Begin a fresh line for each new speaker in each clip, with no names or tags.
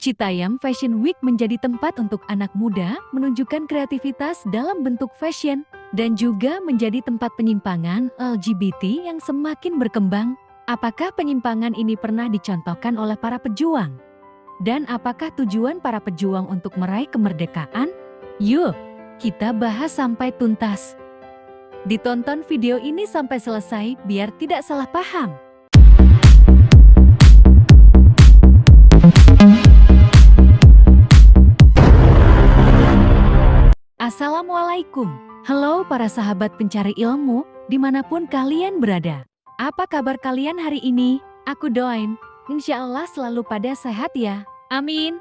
Citayam Fashion Week menjadi tempat untuk anak muda menunjukkan kreativitas dalam bentuk fashion dan juga menjadi tempat penyimpangan LGBT yang semakin berkembang. Apakah penyimpangan ini pernah dicontohkan oleh para pejuang? Dan apakah tujuan para pejuang untuk meraih kemerdekaan? Yuk, kita bahas sampai tuntas. Ditonton video ini sampai selesai biar tidak salah paham. Assalamualaikum. Halo para sahabat pencari ilmu, dimanapun kalian berada. Apa kabar kalian hari ini? Aku doain, insya Allah selalu pada sehat ya. Amin.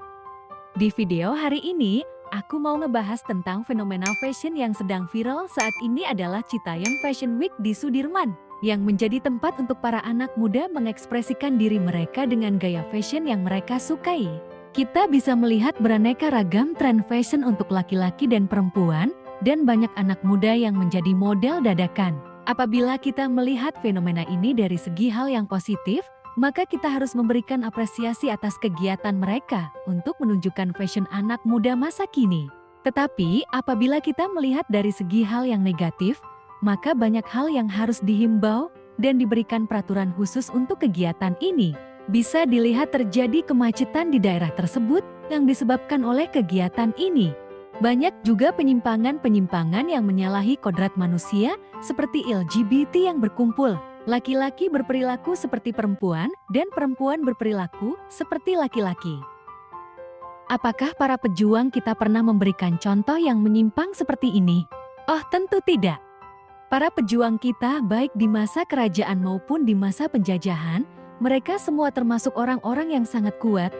Di video hari ini, aku mau ngebahas tentang fenomena fashion yang sedang viral saat ini adalah Citayam Fashion Week di Sudirman, yang menjadi tempat untuk para anak muda mengekspresikan diri mereka dengan gaya fashion yang mereka sukai. Kita bisa melihat beraneka ragam tren fashion untuk laki-laki dan perempuan, dan banyak anak muda yang menjadi model dadakan. Apabila kita melihat fenomena ini dari segi hal yang positif, maka kita harus memberikan apresiasi atas kegiatan mereka untuk menunjukkan fashion anak muda masa kini. Tetapi apabila kita melihat dari segi hal yang negatif, maka banyak hal yang harus dihimbau dan diberikan peraturan khusus untuk kegiatan ini. Bisa dilihat terjadi kemacetan di daerah tersebut yang disebabkan oleh kegiatan ini. Banyak juga penyimpangan-penyimpangan yang menyalahi kodrat manusia seperti LGBT yang berkumpul. Laki-laki berperilaku seperti perempuan dan perempuan berperilaku seperti laki-laki. Apakah para pejuang kita pernah memberikan contoh yang menyimpang seperti ini? Oh, tentu tidak. Para pejuang kita baik di masa kerajaan maupun di masa penjajahan, mereka semua termasuk orang-orang yang sangat kuat,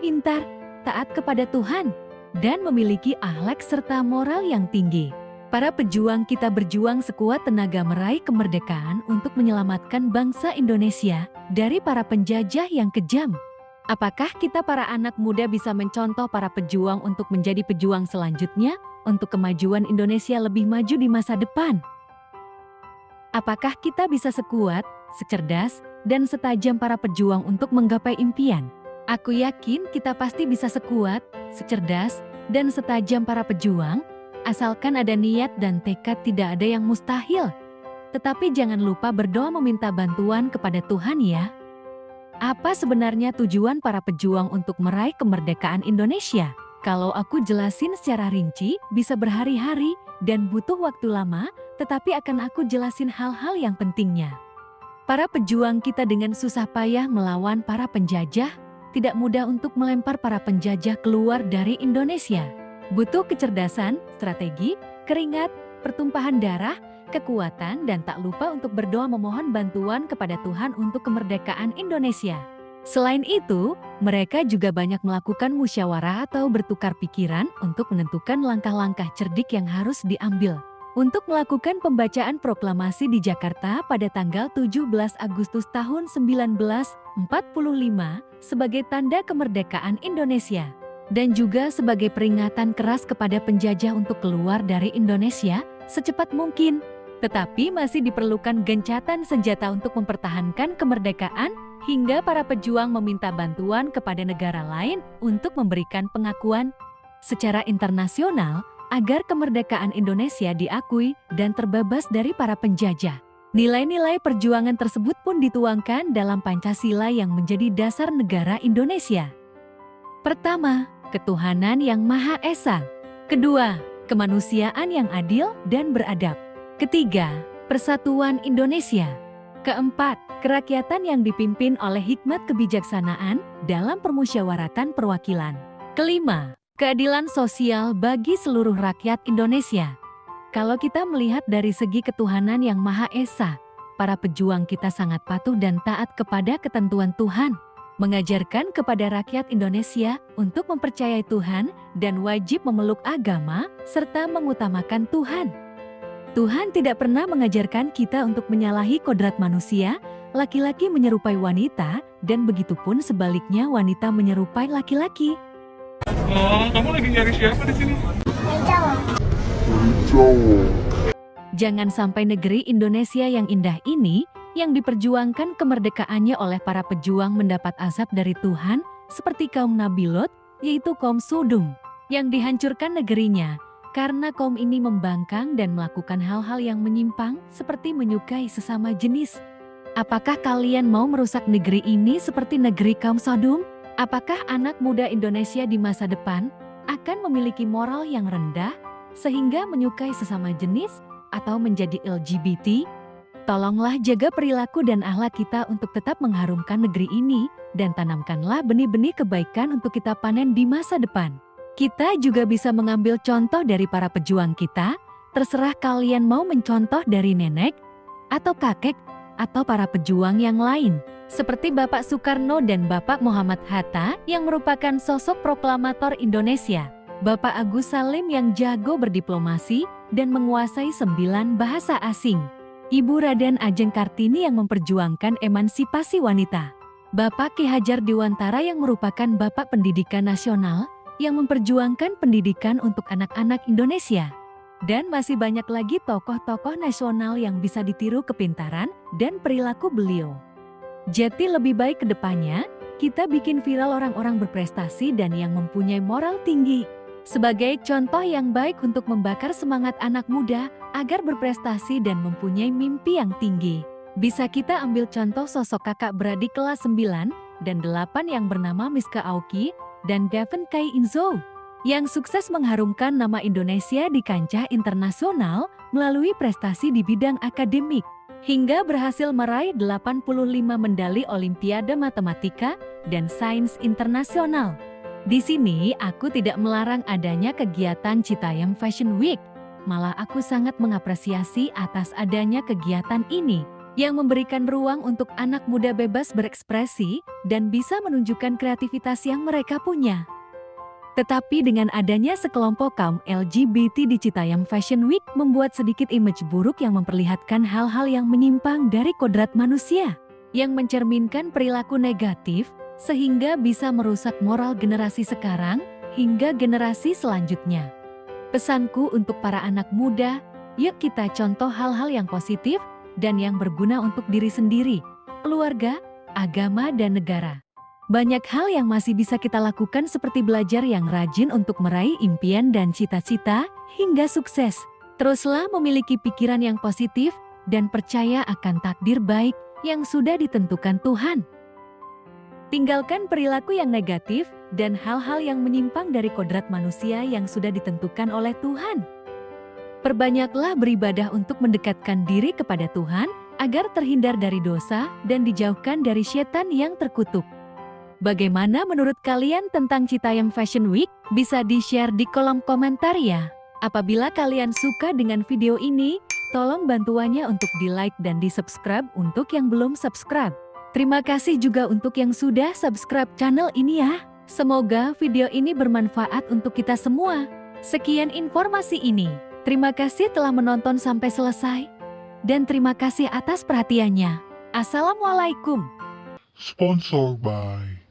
pintar, taat kepada Tuhan, dan memiliki akhlak serta moral yang tinggi. Para pejuang kita berjuang sekuat tenaga meraih kemerdekaan untuk menyelamatkan bangsa Indonesia dari para penjajah yang kejam. Apakah kita para anak muda bisa mencontoh para pejuang untuk menjadi pejuang selanjutnya untuk kemajuan Indonesia lebih maju di masa depan? Apakah kita bisa sekuat, secerdas, dan setajam para pejuang untuk menggapai impian? Aku yakin kita pasti bisa sekuat, secerdas, dan setajam para pejuang, asalkan ada niat dan tekad. Tidak ada yang mustahil. Tetapi jangan lupa berdoa meminta bantuan kepada Tuhan ya. Apa sebenarnya tujuan para pejuang untuk meraih kemerdekaan Indonesia? Kalau aku jelasin secara rinci, bisa berhari-hari dan butuh waktu lama, tetapi akan aku jelasin hal-hal yang pentingnya. Para pejuang kita dengan susah payah melawan para penjajah, tidak mudah untuk melempar para penjajah keluar dari Indonesia. Butuh kecerdasan, strategi, keringat, pertumpahan darah, kekuatan, dan tak lupa untuk berdoa memohon bantuan kepada Tuhan untuk kemerdekaan Indonesia. Selain itu, mereka juga banyak melakukan musyawarah atau bertukar pikiran untuk menentukan langkah-langkah cerdik yang harus diambil. Untuk melakukan pembacaan proklamasi di Jakarta pada tanggal 17 Agustus tahun 1945 sebagai tanda kemerdekaan Indonesia. Dan juga sebagai peringatan keras kepada penjajah untuk keluar dari Indonesia secepat mungkin. Tetapi masih diperlukan gencatan senjata untuk mempertahankan kemerdekaan, hingga para pejuang meminta bantuan kepada negara lain untuk memberikan pengakuan secara internasional agar kemerdekaan Indonesia diakui dan terbebas dari para penjajah. Nilai-nilai perjuangan tersebut pun dituangkan dalam Pancasila yang menjadi dasar negara Indonesia. Pertama, ketuhanan yang Maha Esa. Kedua, kemanusiaan yang adil dan beradab. Ketiga, persatuan Indonesia. Keempat, kerakyatan yang dipimpin oleh hikmat kebijaksanaan dalam permusyawaratan perwakilan. Kelima, keadilan sosial bagi seluruh rakyat Indonesia. Kalau kita melihat dari segi ketuhanan yang Maha Esa, para pejuang kita sangat patuh dan taat kepada ketentuan Tuhan, mengajarkan kepada rakyat Indonesia untuk mempercayai Tuhan dan wajib memeluk agama serta mengutamakan Tuhan. Tuhan tidak pernah mengajarkan kita untuk menyalahi kodrat manusia, laki-laki menyerupai wanita, dan begitupun sebaliknya wanita menyerupai laki-laki.
Kamu lagi nyari siapa di sini?
Jangan sampai negeri Indonesia yang indah ini, yang diperjuangkan kemerdekaannya oleh para pejuang mendapat azab dari Tuhan, seperti kaum Nabi Lot, yaitu kaum Sodom, yang dihancurkan negerinya karena kaum ini membangkang dan melakukan hal-hal yang menyimpang seperti menyukai sesama jenis. Apakah kalian mau merusak negeri ini seperti negeri kaum Sodom? Apakah anak muda Indonesia di masa depan akan memiliki moral yang rendah sehingga menyukai sesama jenis atau menjadi LGBT? Tolonglah jaga perilaku dan akhlak kita untuk tetap mengharumkan negeri ini dan tanamkanlah benih-benih kebaikan untuk kita panen di masa depan. Kita juga bisa mengambil contoh dari para pejuang kita, terserah kalian mau mencontoh dari nenek atau kakek atau para pejuang yang lain. Seperti Bapak Soekarno dan Bapak Muhammad Hatta yang merupakan sosok proklamator Indonesia. Bapak Agus Salim yang jago berdiplomasi dan menguasai 9 bahasa asing. Ibu Raden Ajeng Kartini yang memperjuangkan emansipasi wanita. Bapak Ki Hajar Dewantara yang merupakan Bapak Pendidikan Nasional yang memperjuangkan pendidikan untuk anak-anak Indonesia. Dan masih banyak lagi tokoh-tokoh nasional yang bisa ditiru kepintaran dan perilaku beliau. Jadi lebih baik ke depannya, kita bikin viral orang-orang berprestasi dan yang mempunyai moral tinggi. Sebagai contoh yang baik untuk membakar semangat anak muda agar berprestasi dan mempunyai mimpi yang tinggi. Bisa kita ambil contoh sosok kakak beradik kelas 9 dan 8 yang bernama Miska Aoki dan Devin Kai Inzo, yang sukses mengharumkan nama Indonesia di kancah internasional melalui prestasi di bidang akademik, hingga berhasil meraih 85 medali Olimpiade Matematika dan Sains Internasional. Di sini aku tidak melarang adanya kegiatan Citayam Fashion Week, malah aku sangat mengapresiasi atas adanya kegiatan ini yang memberikan ruang untuk anak muda bebas berekspresi dan bisa menunjukkan kreativitas yang mereka punya. Tetapi dengan adanya sekelompok kaum LGBT di Citayam Fashion Week membuat sedikit image buruk yang memperlihatkan hal-hal yang menyimpang dari kodrat manusia, yang mencerminkan perilaku negatif, sehingga bisa merusak moral generasi sekarang hingga generasi selanjutnya. Pesanku untuk para anak muda, yuk kita contoh hal-hal yang positif dan yang berguna untuk diri sendiri, keluarga, agama, dan negara. Banyak hal yang masih bisa kita lakukan seperti belajar yang rajin untuk meraih impian dan cita-cita hingga sukses. Teruslah memiliki pikiran yang positif dan percaya akan takdir baik yang sudah ditentukan Tuhan. Tinggalkan perilaku yang negatif dan hal-hal yang menyimpang dari kodrat manusia yang sudah ditentukan oleh Tuhan. Perbanyaklah beribadah untuk mendekatkan diri kepada Tuhan agar terhindar dari dosa dan dijauhkan dari setan yang terkutuk. Bagaimana menurut kalian tentang Citayam Fashion Week? Bisa di-share di kolom komentar ya. Apabila kalian suka dengan video ini, tolong bantuannya untuk di-like dan di-subscribe untuk yang belum subscribe. Terima kasih juga untuk yang sudah subscribe channel ini ya. Semoga video ini bermanfaat untuk kita semua. Sekian informasi ini. Terima kasih telah menonton sampai selesai. Dan terima kasih atas perhatiannya. Assalamualaikum.
Sponsored by